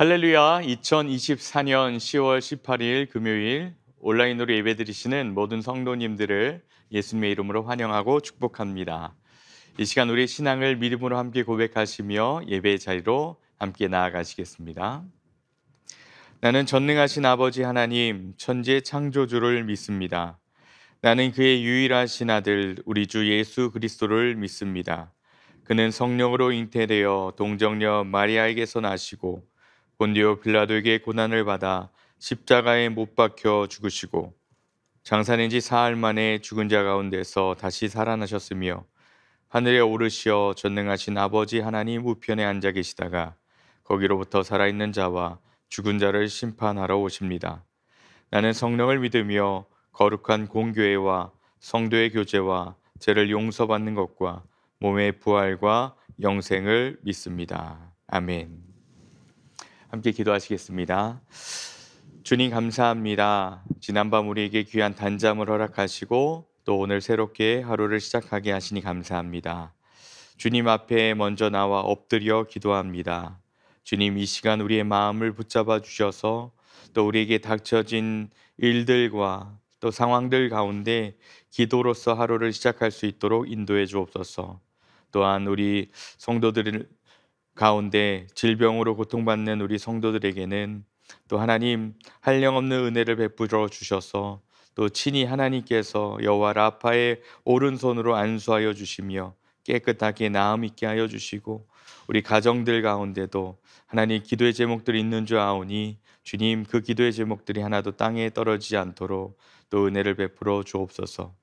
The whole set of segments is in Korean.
할렐루야. 2024년 10월 18일 금요일 온라인으로 예배드리시는 모든 성도님들을 예수님의 이름으로 환영하고 축복합니다. 이 시간 우리 신앙을 믿음으로 함께 고백하시며 예배의 자리로 함께 나아가시겠습니다. 나는 전능하신 아버지 하나님 천지의 창조주를 믿습니다. 나는 그의 유일하신 아들 우리 주 예수 그리스도를 믿습니다. 그는 성령으로 잉태되어 동정녀 마리아에게서 나시고 본디오 빌라도에게 고난을 받아 십자가에 못 박혀 죽으시고 장사낸 지 사흘 만에 죽은 자 가운데서 다시 살아나셨으며 하늘에 오르시어 전능하신 아버지 하나님 우편에 앉아 계시다가 거기로부터 살아있는 자와 죽은 자를 심판하러 오십니다. 나는 성령을 믿으며 거룩한 공교회와 성도의 교제와 죄를 용서받는 것과 몸의 부활과 영생을 믿습니다. 아멘. 함께 기도하시겠습니다. 주님 감사합니다. 지난밤 우리에게 귀한 단잠을 허락하시고 또 오늘 새롭게 하루를 시작하게 하시니 감사합니다. 주님 앞에 먼저 나와 엎드려 기도합니다. 주님 이 시간 우리의 마음을 붙잡아 주셔서 또 우리에게 닥쳐진 일들과 또 상황들 가운데 기도로서 하루를 시작할 수 있도록 인도해 주옵소서. 또한 우리 성도들 가운데 질병으로 고통받는 우리 성도들에게는 또 하나님 한량없는 은혜를 베풀어 주셔서 또 친히 하나님께서 여호와 라파의 오른손으로 안수하여 주시며 깨끗하게 나음 있게 하여 주시고 우리 가정들 가운데도 하나님 기도의 제목들이 있는 줄 아오니 주님 그 기도의 제목들이 하나도 땅에 떨어지지 않도록 또 은혜를 베풀어 주옵소서.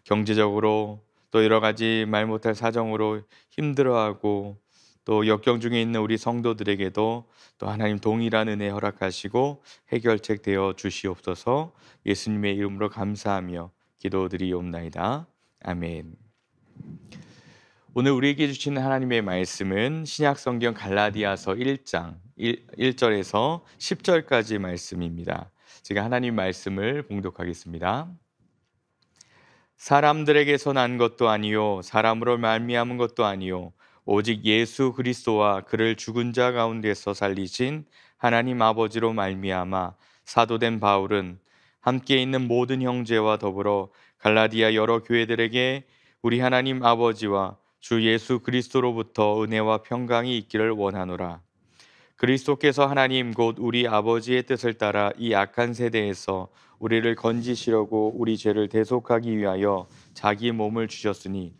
경제적으로 또 여러 가지 말 못할 사정으로 힘들어하고 또 역경 중에 있는 우리 성도들에게도 또 하나님 동일한 은혜 허락하시고 해결책 되어 주시옵소서. 예수님의 이름으로 감사하며 기도드리옵나이다. 아멘. 오늘 우리에게 주시는 하나님의 말씀은 신약성경 갈라디아서 1장 1절에서 10절까지 말씀입니다. 제가 하나님 말씀을 봉독하겠습니다. 사람들에게서 난 것도 아니요 사람으로 말미암은 것도 아니요 오직 예수 그리스도와 그를 죽은 자 가운데서 살리신 하나님 아버지로 말미암아 사도된 바울은 함께 있는 모든 형제와 더불어 갈라디아 여러 교회들에게 우리 하나님 아버지와 주 예수 그리스도로부터 은혜와 평강이 있기를 원하노라. 그리스도께서 하나님 곧 우리 아버지의 뜻을 따라 이 악한 세대에서 우리를 건지시려고 우리 죄를 대속하기 위하여 자기 몸을 주셨으니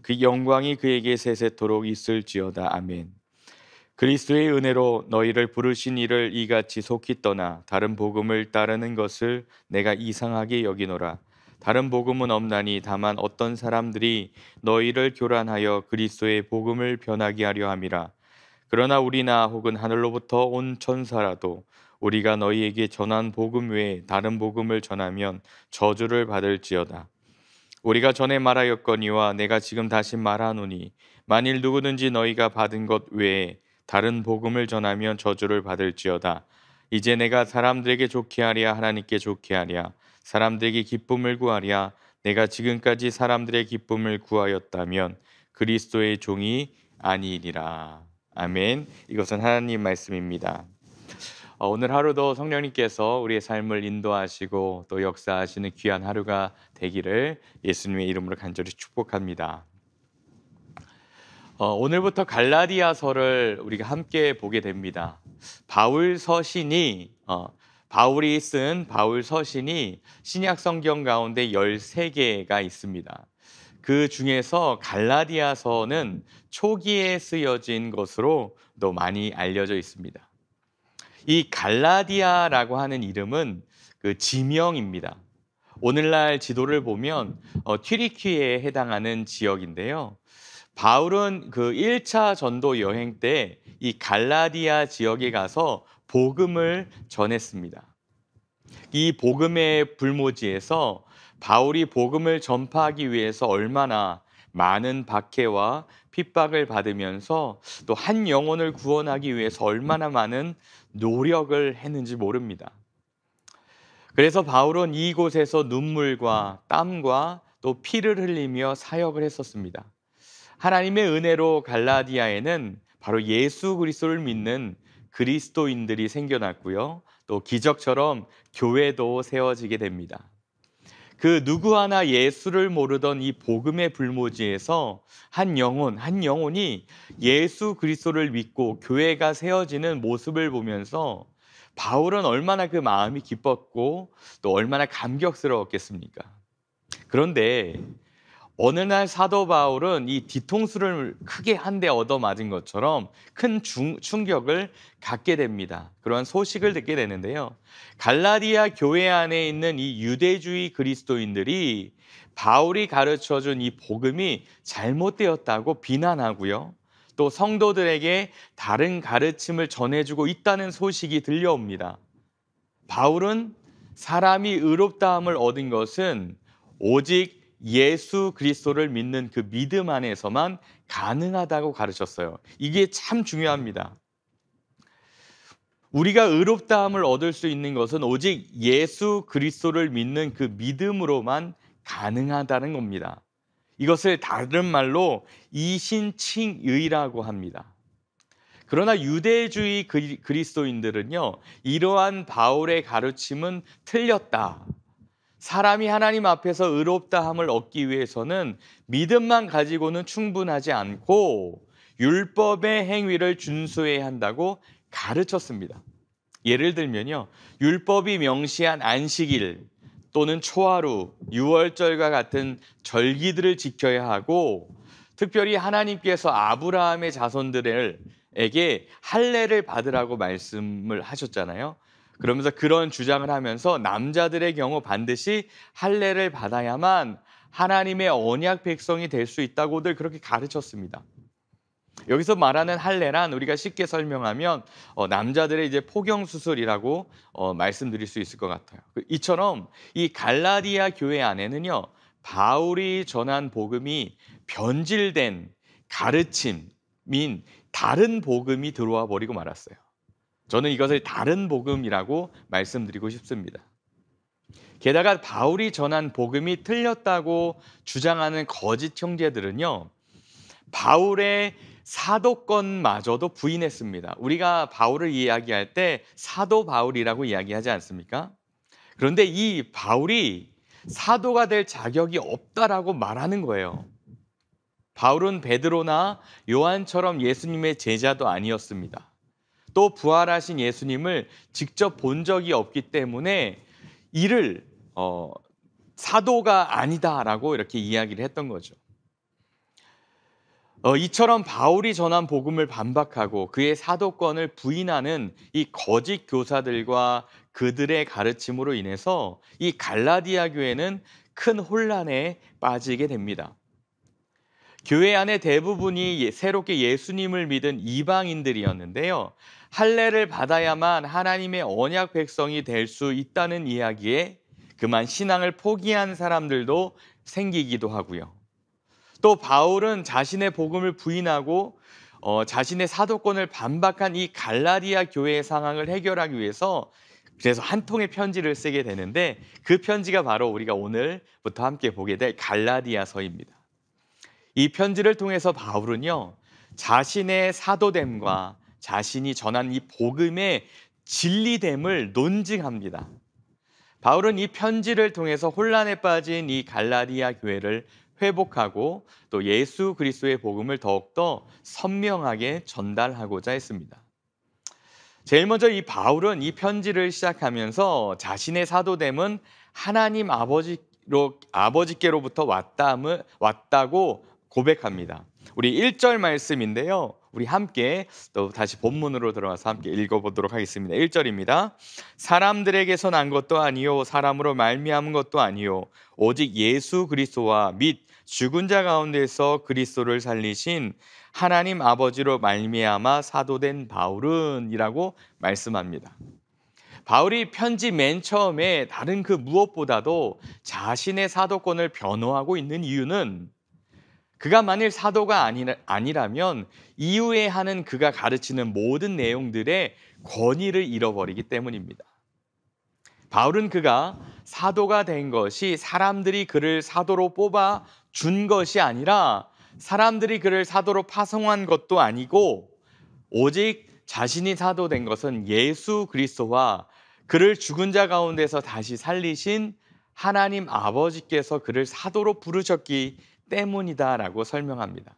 그 영광이 그에게 세세토록 있을지어다. 아멘. 그리스도의 은혜로 너희를 부르신 이를 이같이 속히 떠나 다른 복음을 따르는 것을 내가 이상하게 여기노라. 다른 복음은 없나니 다만 어떤 사람들이 너희를 교란하여 그리스도의 복음을 변하게 하려 함이라. 그러나 우리나 혹은 하늘로부터 온 천사라도 우리가 너희에게 전한 복음 외에 다른 복음을 전하면 저주를 받을지어다. 우리가 전에 말하였거니와 내가 지금 다시 말하노니 만일 누구든지 너희가 받은 것 외에 다른 복음을 전하면 저주를 받을지어다. 이제 내가 사람들에게 좋게 하랴 하나님께 좋게 하랴 사람들에게 기쁨을 구하랴 내가 지금까지 사람들의 기쁨을 구하였다면 그리스도의 종이 아니니라. 아멘. 이것은 하나님 말씀입니다. 오늘 하루도 성령님께서 우리의 삶을 인도하시고 또 역사하시는 귀한 하루가 되기를 예수님의 이름으로 간절히 축복합니다. 오늘부터 갈라디아서를 우리가 함께 보게 됩니다. 바울 서신이 바울이 쓴 바울 서신이 신약 성경 가운데 13개가 있습니다. 그 중에서 갈라디아서는 초기에 쓰여진 것으로 또 많이 알려져 있습니다. 이 갈라디아라고 하는 이름은 그 지명입니다. 오늘날 지도를 보면 튀르키예에 해당하는 지역인데요. 바울은 그 1차 전도 여행 때 이 갈라디아 지역에 가서 복음을 전했습니다. 이 복음의 불모지에서 바울이 복음을 전파하기 위해서 얼마나 많은 박해와 핍박을 받으면서 또 한 영혼을 구원하기 위해서 얼마나 많은 노력을 했는지 모릅니다. 그래서 바울은 이곳에서 눈물과 땀과 또 피를 흘리며 사역을 했었습니다. 하나님의 은혜로 갈라디아에는 바로 예수 그리스도를 믿는 그리스도인들이 생겨났고요. 또 기적처럼 교회도 세워지게 됩니다. 그 누구 하나 예수를 모르던 이 복음의 불모지에서 한 영혼이 예수 그리스도를 믿고 교회가 세워지는 모습을 보면서 바울은 얼마나 그 마음이 기뻤고 또 얼마나 감격스러웠겠습니까? 그런데 어느 날 사도 바울은 이 뒤통수를 크게 한 대 얻어맞은 것처럼 큰 충격을 갖게 됩니다. 그러한 소식을 듣게 되는데요. 갈라디아 교회 안에 있는 이 유대주의 그리스도인들이 바울이 가르쳐준 이 복음이 잘못되었다고 비난하고요. 또 성도들에게 다른 가르침을 전해주고 있다는 소식이 들려옵니다. 바울은 사람이 의롭다함을 얻은 것은 오직 예수 그리스도를 믿는 그 믿음 안에서만 가능하다고 가르쳤어요. 이게 참 중요합니다. 우리가 의롭다함을 얻을 수 있는 것은 오직 예수 그리스도를 믿는 그 믿음으로만 가능하다는 겁니다. 이것을 다른 말로 이신칭의라고 합니다. 그러나 유대주의 그리스도인들은요, 이러한 바울의 가르침은 틀렸다. 사람이 하나님 앞에서 의롭다함을 얻기 위해서는 믿음만 가지고는 충분하지 않고 율법의 행위를 준수해야 한다고 가르쳤습니다. 예를 들면요, 율법이 명시한 안식일 또는 초하루, 유월절과 같은 절기들을 지켜야 하고, 특별히 하나님께서 아브라함의 자손들에게 할례를 받으라고 말씀을 하셨잖아요. 그러면서 그런 주장을 하면서 남자들의 경우 반드시 할례를 받아야만 하나님의 언약 백성이 될 수 있다고들 그렇게 가르쳤습니다. 여기서 말하는 할례란 우리가 쉽게 설명하면 남자들의 이제 포경 수술이라고 말씀드릴 수 있을 것 같아요. 이처럼 이 갈라디아 교회 안에는요, 바울이 전한 복음이 변질된 가르침인 다른 복음이 들어와 버리고 말았어요. 저는 이것을 다른 복음이라고 말씀드리고 싶습니다. 게다가 바울이 전한 복음이 틀렸다고 주장하는 거짓 형제들은요, 바울의 사도권마저도 부인했습니다. 우리가 바울을 이야기할 때 사도 바울이라고 이야기하지 않습니까? 그런데 이 바울이 사도가 될 자격이 없다라고 말하는 거예요. 바울은 베드로나 요한처럼 예수님의 제자도 아니었습니다. 또 부활하신 예수님을 직접 본 적이 없기 때문에 이를 사도가 아니다라고 이렇게 이야기를 했던 거죠. 이처럼 바울이 전한 복음을 반박하고 그의 사도권을 부인하는 이 거짓 교사들과 그들의 가르침으로 인해서 이 갈라디아 교회는 큰 혼란에 빠지게 됩니다. 교회 안에 대부분이 새롭게 예수님을 믿은 이방인들이었는데요, 할례를 받아야만 하나님의 언약 백성이 될 수 있다는 이야기에 그만 신앙을 포기한 사람들도 생기기도 하고요. 또 바울은 자신의 복음을 부인하고 자신의 사도권을 반박한 이 갈라디아 교회의 상황을 해결하기 위해서 그래서 한 통의 편지를 쓰게 되는데, 그 편지가 바로 우리가 오늘부터 함께 보게 될 갈라디아서입니다. 이 편지를 통해서 바울은요, 자신의 사도됨과 자신이 전한 이 복음의 진리됨을 논증합니다. 바울은 이 편지를 통해서 혼란에 빠진 이 갈라디아 교회를 회복하고 또 예수 그리스도의 복음을 더욱더 선명하게 전달하고자 했습니다. 제일 먼저 이 바울은 이 편지를 시작하면서 자신의 사도됨은 하나님 아버지께로부터 왔다고 고백합니다. 우리 1절 말씀인데요, 우리 함께 또 다시 본문으로 들어와서 함께 읽어보도록 하겠습니다. 1절입니다. 사람들에게서 난 것도 아니요 사람으로 말미암은 것도 아니요 오직 예수 그리스도와 및 죽은 자 가운데서 그리스도를 살리신 하나님 아버지로 말미암아 사도된 바울은 이라고 말씀합니다. 바울이 편지 맨 처음에 다른 그 무엇보다도 자신의 사도권을 변호하고 있는 이유는 그가 만일 사도가 아니라면 이후에 하는 그가 가르치는 모든 내용들의 권위를 잃어버리기 때문입니다. 바울은 그가 사도가 된 것이 사람들이 그를 사도로 뽑아 준 것이 아니라 사람들이 그를 사도로 파송한 것도 아니고 오직 자신이 사도된 것은 예수 그리스도와 그를 죽은 자 가운데서 다시 살리신 하나님 아버지께서 그를 사도로 부르셨기 때문이다라고 설명합니다.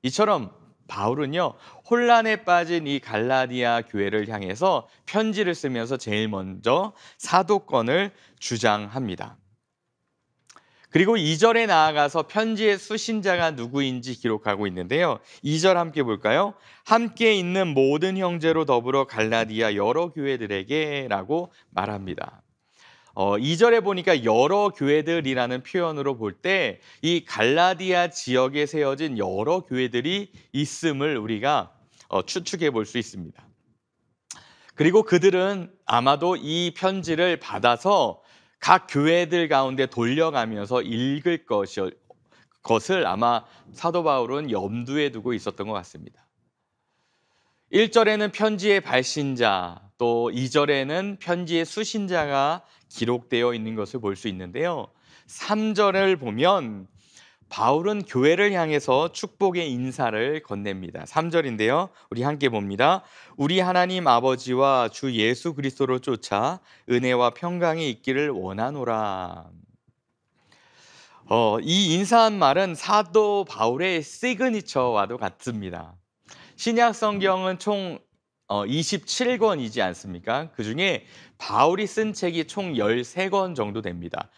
이처럼 바울은요, 혼란에 빠진 이 갈라디아 교회를 향해서 편지를 쓰면서 제일 먼저 사도권을 주장합니다. 그리고 2절에 나아가서 편지의 수신자가 누구인지 기록하고 있는데요. 2절 함께 볼까요? 함께 있는 모든 형제로 더불어 갈라디아 여러 교회들에게 라고 말합니다. 2절에 보니까 여러 교회들이라는 표현으로 볼 때 이 갈라디아 지역에 세워진 여러 교회들이 있음을 우리가 추측해 볼 수 있습니다. 그리고 그들은 아마도 이 편지를 받아서 각 교회들 가운데 돌려가면서 읽을 것을 아마 사도 바울은 염두에 두고 있었던 것 같습니다. 1절에는 편지의 발신자, 또 2절에는 편지의 수신자가 기록되어 있는 것을 볼 수 있는데요. 3절을 보면 바울은 교회를 향해서 축복의 인사를 건넵니다. 3절인데요. 우리 함께 봅니다. 우리 하나님 아버지와 주 예수 그리스도로 쫓아 은혜와 평강이 있기를 원하노라. 이 인사한 말은 사도 바울의 시그니처와도 같습니다. 신약 성경은 총 27권이지 않습니까? 그중에 바울이 쓴 책이 총 13권 정도 됩니다.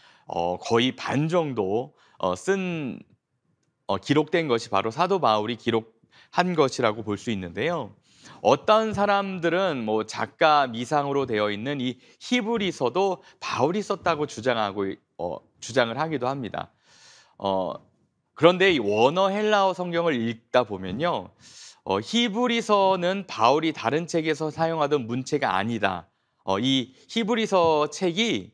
거의 반 정도 기록된 것이 바로 사도 바울이 기록한 것이라고 볼 수 있는데요. 어떤 사람들은 작가 미상으로 되어 있는 이 히브리서도 바울이 썼다고 주장을 하기도 합니다. 그런데 이 원어 헬라어 성경을 읽다 보면요, 히브리서는 바울이 다른 책에서 사용하던 문체가 아니다. 이 히브리서 책이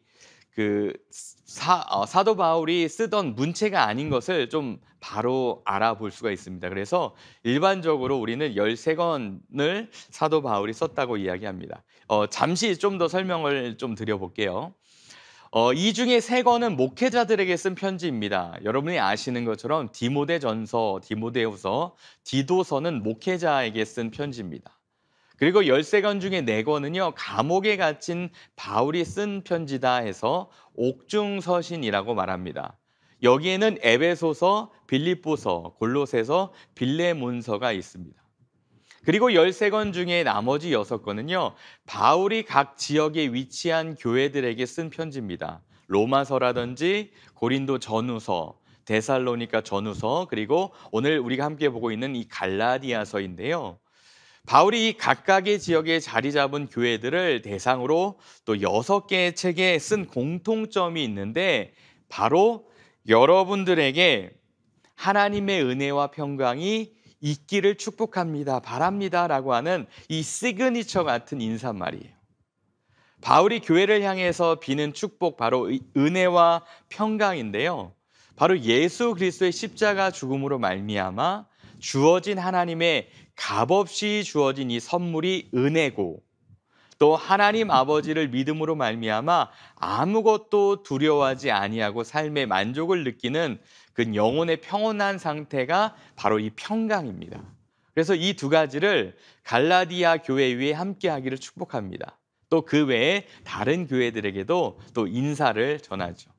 사도 바울이 쓰던 문체가 아닌 것을 좀 바로 알아볼 수가 있습니다. 그래서 일반적으로 우리는 13권을 사도 바울이 썼다고 이야기합니다. 잠시 좀 더 설명을 좀 드려볼게요. 이 중에 3권은 목회자들에게 쓴 편지입니다. 여러분이 아시는 것처럼 디모데전서, 디모데후서, 디도서는 목회자에게 쓴 편지입니다. 그리고 13권 중에 4권은요, 감옥에 갇힌 바울이 쓴 편지다 해서 옥중서신이라고 말합니다. 여기에는 에베소서, 빌립보서, 골로새서, 빌레몬서가 있습니다. 그리고 13권 중에 나머지 6권은요, 바울이 각 지역에 위치한 교회들에게 쓴 편지입니다. 로마서라든지 고린도 전후서, 데살로니가 전후서, 그리고 오늘 우리가 함께 보고 있는 이 갈라디아서인데요. 바울이 각각의 지역에 자리 잡은 교회들을 대상으로 또 6개의 책에 쓴 공통점이 있는데, 바로 여러분들에게 하나님의 은혜와 평강이 있기를 축복합니다, 바랍니다 라고 하는 이 시그니처 같은 인사말이에요. 바울이 교회를 향해서 비는 축복, 바로 은혜와 평강인데요. 바로 예수 그리스도의 십자가 죽음으로 말미암아 주어진 하나님의 값없이 주어진 이 선물이 은혜고, 또 하나님 아버지를 믿음으로 말미암아 아무것도 두려워하지 아니하고 삶의 만족을 느끼는 그 영혼의 평온한 상태가 바로 이 평강입니다. 그래서 이 두 가지를 갈라디아 교회 위에 함께하기를 축복합니다. 또 그 외에 다른 교회들에게도 또 인사를 전하죠.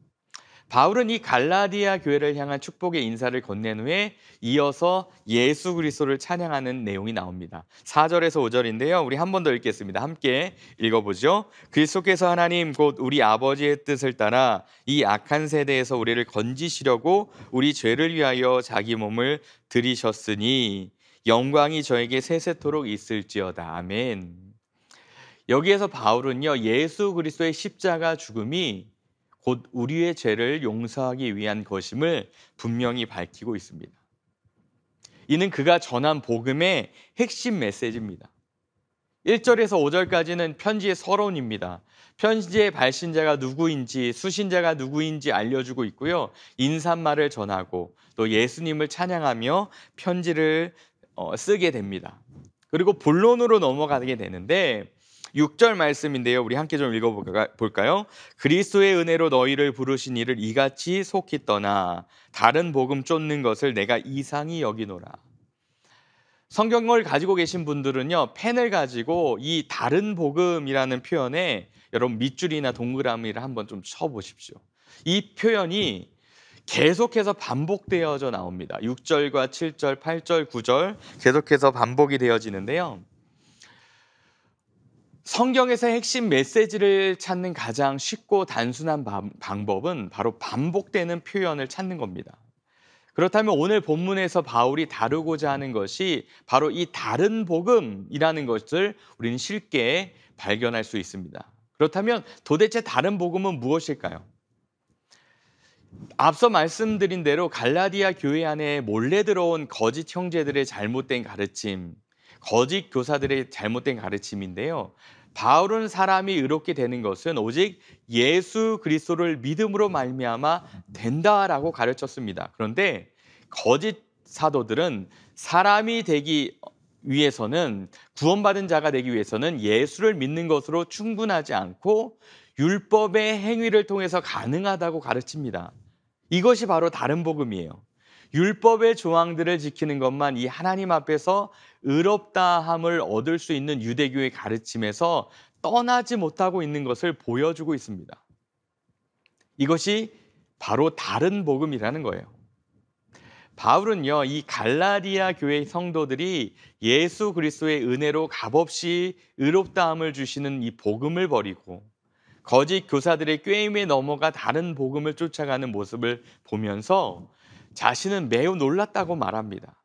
바울은 이 갈라디아 교회를 향한 축복의 인사를 건넨 후에 이어서 예수 그리스도를 찬양하는 내용이 나옵니다. 4절에서 5절인데요. 우리 한 번 더 읽겠습니다. 함께 읽어보죠. 그리스도께서 하나님 곧 우리 아버지의 뜻을 따라 이 악한 세대에서 우리를 건지시려고 우리 죄를 위하여 자기 몸을 들이셨으니 영광이 저에게 세세토록 있을지어다. 아멘. 여기에서 바울은요, 예수 그리스도의 십자가 죽음이 곧 우리의 죄를 용서하기 위한 것임을 분명히 밝히고 있습니다. 이는 그가 전한 복음의 핵심 메시지입니다. 1절에서 5절까지는 편지의 서론입니다. 편지의 발신자가 누구인지, 수신자가 누구인지 알려주고 있고요. 인사말을 전하고 또 예수님을 찬양하며 편지를 쓰게 됩니다. 그리고 본론으로 넘어가게 되는데 6절 말씀인데요. 우리 함께 좀 읽어볼까요? 그리스도의 은혜로 너희를 부르신 이를 이같이 속히 떠나 다른 복음 쫓는 것을 내가 이상히 여기노라. 성경을 가지고 계신 분들은요, 펜을 가지고 이 다른 복음이라는 표현에 여러분 밑줄이나 동그라미를 한번 좀 쳐보십시오. 이 표현이 계속해서 반복되어져 나옵니다. 6절과 7절, 8절, 9절 계속해서 반복이 되어지는데요. 성경에서 핵심 메시지를 찾는 가장 쉽고 단순한 방법은 바로 반복되는 표현을 찾는 겁니다. 그렇다면 오늘 본문에서 바울이 다루고자 하는 것이 바로 이 다른 복음이라는 것을 우리는 쉽게 발견할 수 있습니다. 그렇다면 도대체 다른 복음은 무엇일까요? 앞서 말씀드린 대로 갈라디아 교회 안에 몰래 들어온 거짓 형제들의 잘못된 가르침, 거짓 교사들의 잘못된 가르침인데요. 바울은 사람이 의롭게 되는 것은 오직 예수 그리스도를 믿음으로 말미암아 된다라고 가르쳤습니다. 그런데 거짓 사도들은 사람이 되기 위해서는, 구원받은 자가 되기 위해서는 예수를 믿는 것으로 충분하지 않고 율법의 행위를 통해서 가능하다고 가르칩니다. 이것이 바로 다른 복음이에요. 율법의 조항들을 지키는 것만 이 하나님 앞에서 의롭다함을 얻을 수 있는 유대교의 가르침에서 떠나지 못하고 있는 것을 보여주고 있습니다. 이것이 바로 다른 복음이라는 거예요. 바울은요, 이 갈라디아 교회 성도들이 예수 그리스도의 은혜로 값없이 의롭다함을 주시는 이 복음을 버리고 거짓 교사들의 꾀임에 넘어가 다른 복음을 쫓아가는 모습을 보면서 자신은 매우 놀랐다고 말합니다.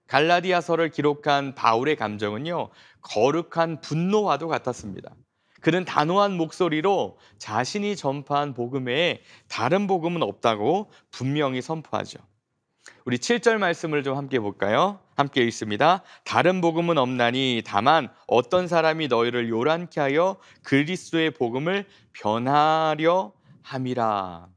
갈라디아서를 기록한 바울의 감정은요, 거룩한 분노와도 같았습니다. 그는 단호한 목소리로 자신이 전파한 복음 외에 다른 복음은 없다고 분명히 선포하죠. 우리 7절 말씀을 좀 함께 볼까요? 함께 읽습니다. 다른 복음은 없나니 다만 어떤 사람이 너희를 요란케 하여 그리스도의 복음을 변하려 함이라.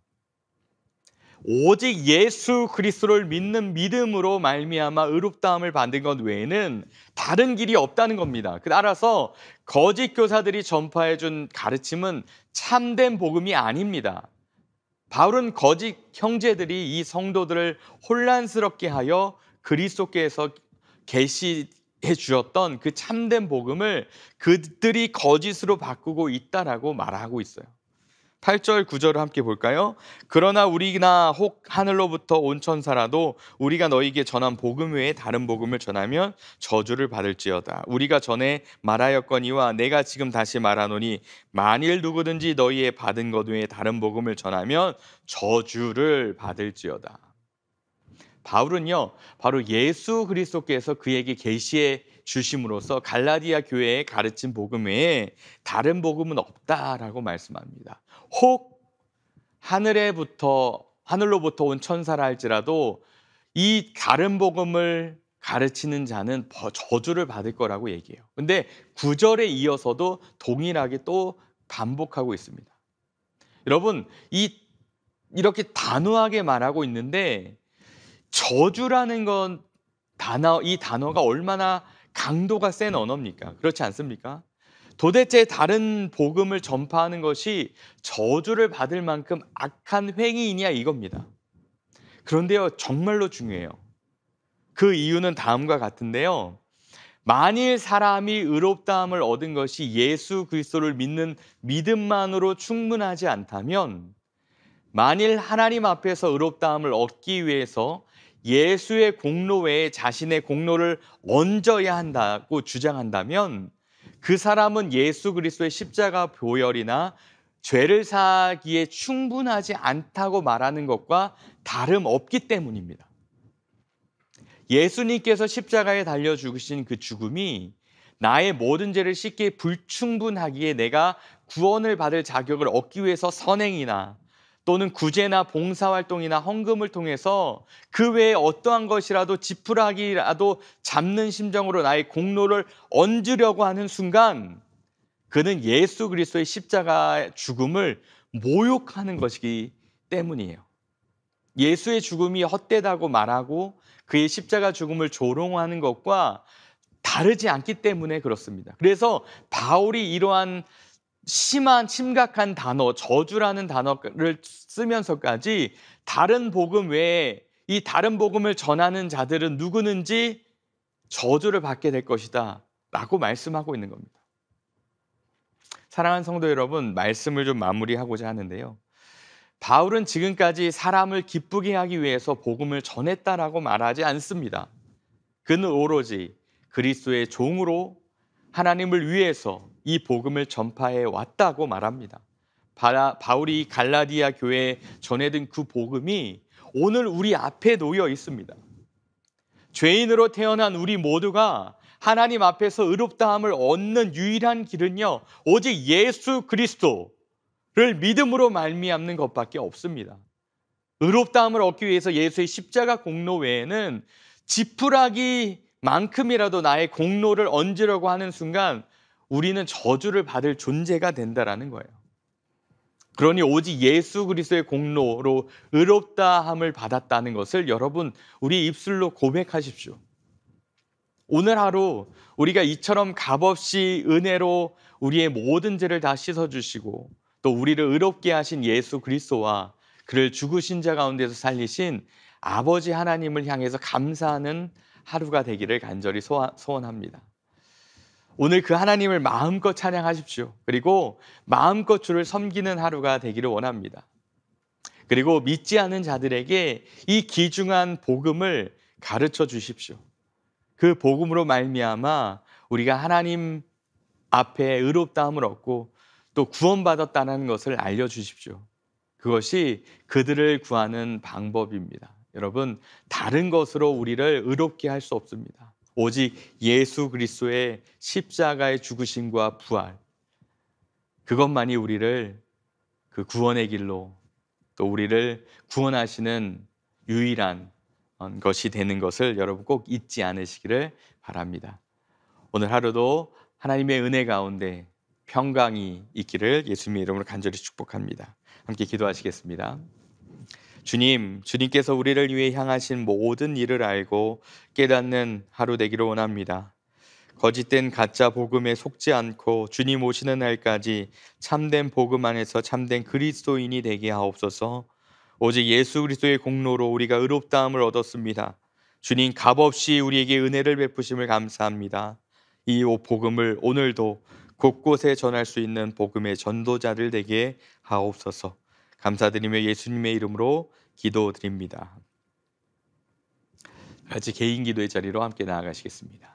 오직 예수 그리스도를 믿는 믿음으로 말미암아 의롭다함을 받은 것 외에는 다른 길이 없다는 겁니다. 따라서 거짓 교사들이 전파해 준 가르침은 참된 복음이 아닙니다. 바울은 거짓 형제들이 이 성도들을 혼란스럽게 하여 그리스도께서 계시해 주었던 그 참된 복음을 그들이 거짓으로 바꾸고 있다라고 말하고 있어요. 8절, 9절을 함께 볼까요? 그러나 우리나 혹 하늘로부터 온 천사라도 우리가 너희에게 전한 복음 외에 다른 복음을 전하면 저주를 받을지어다. 우리가 전에 말하였거니와 내가 지금 다시 말하노니 만일 누구든지 너희의 받은 것 외에 다른 복음을 전하면 저주를 받을지어다. 바울은요, 바로 예수 그리스도께서 그에게 계시해 주심으로써 갈라디아 교회에 가르친 복음 외에 다른 복음은 없다라고 말씀합니다. 혹 하늘로부터 온 천사라 할지라도 이 다른 복음을 가르치는 자는 저주를 받을 거라고 얘기해요. 근데 9절에 이어서도 동일하게 또 반복하고 있습니다. 여러분, 이렇게 단호하게 말하고 있는데 저주라는 이 단어가 얼마나 강도가 센 언어입니까? 그렇지 않습니까? 도대체 다른 복음을 전파하는 것이 저주를 받을 만큼 악한 행위이냐 이겁니다. 그런데요, 정말로 중요해요. 그 이유는 다음과 같은데요. 만일 사람이 의롭다함을 얻은 것이 예수 그리스도를 믿는 믿음만으로 충분하지 않다면, 만일 하나님 앞에서 의롭다함을 얻기 위해서 예수의 공로 외에 자신의 공로를 얹어야 한다고 주장한다면 그 사람은 예수 그리스도의 십자가 보혈이나 죄를 사하기에 충분하지 않다고 말하는 것과 다름없기 때문입니다. 예수님께서 십자가에 달려 죽으신 그 죽음이 나의 모든 죄를 씻기에 불충분하기에 내가 구원을 받을 자격을 얻기 위해서 선행이나 또는 구제나 봉사활동이나 헌금을 통해서 그 외에 어떠한 것이라도 지푸라기라도 잡는 심정으로 나의 공로를 얹으려고 하는 순간 그는 예수 그리스도의 십자가 죽음을 모욕하는 것이기 때문이에요. 예수의 죽음이 헛되다고 말하고 그의 십자가 죽음을 조롱하는 것과 다르지 않기 때문에 그렇습니다. 그래서 바울이 이러한 심각한 단어, 저주라는 단어를 쓰면서까지 다른 복음 외에 이 다른 복음을 전하는 자들은 누구는지 저주를 받게 될 것이다 라고 말씀하고 있는 겁니다. 사랑하는 성도 여러분, 말씀을 좀 마무리하고자 하는데요. 바울은 지금까지 사람을 기쁘게 하기 위해서 복음을 전했다라고 말하지 않습니다. 그는 오로지 그리스도의 종으로 하나님을 위해서 이 복음을 전파해 왔다고 말합니다. 바울이 갈라디아 교회에 전해든 그 복음이 오늘 우리 앞에 놓여 있습니다. 죄인으로 태어난 우리 모두가 하나님 앞에서 의롭다함을 얻는 유일한 길은요, 오직 예수 그리스도를 믿음으로 말미암는 것밖에 없습니다. 의롭다함을 얻기 위해서 예수의 십자가 공로 외에는 지푸라기만큼이라도 나의 공로를 얹으려고 하는 순간 우리는 저주를 받을 존재가 된다라는 거예요. 그러니 오직 예수 그리스도의 공로로 의롭다함을 받았다는 것을 여러분 우리 입술로 고백하십시오. 오늘 하루 우리가 이처럼 값없이 은혜로 우리의 모든 죄를 다 씻어주시고 또 우리를 의롭게 하신 예수 그리스도와 그를 죽으신 자 가운데서 살리신 아버지 하나님을 향해서 감사하는 하루가 되기를 간절히 소원합니다. 오늘 그 하나님을 마음껏 찬양하십시오. 그리고 마음껏 주를 섬기는 하루가 되기를 원합니다. 그리고 믿지 않은 자들에게 이 귀중한 복음을 가르쳐 주십시오. 그 복음으로 말미암아 우리가 하나님 앞에 의롭다함을 얻고 또 구원받았다는 것을 알려주십시오. 그것이 그들을 구하는 방법입니다. 여러분, 다른 것으로 우리를 의롭게 할 수 없습니다. 오직 예수 그리스도의 십자가의 죽으심과 부활, 그것만이 우리를 그 구원의 길로 또 우리를 구원하시는 유일한 것이 되는 것을 여러분 꼭 잊지 않으시기를 바랍니다. 오늘 하루도 하나님의 은혜 가운데 평강이 있기를 예수님의 이름으로 간절히 축복합니다. 함께 기도하시겠습니다. 주님께서 우리를 위해 향하신 모든 일을 알고 깨닫는 하루 되기를 원합니다. 거짓된 가짜 복음에 속지 않고 주님 오시는 날까지 참된 복음 안에서 참된 그리스도인이 되게 하옵소서. 오직 예수 그리스도의 공로로 우리가 의롭다함을 얻었습니다. 주님 값없이 우리에게 은혜를 베푸심을 감사합니다. 이 복음을 오늘도 곳곳에 전할 수 있는 복음의 전도자들 되게 하옵소서. 감사드리며 예수님의 이름으로 기도드립니다. 같이 개인 기도의 자리로 함께 나아가시겠습니다.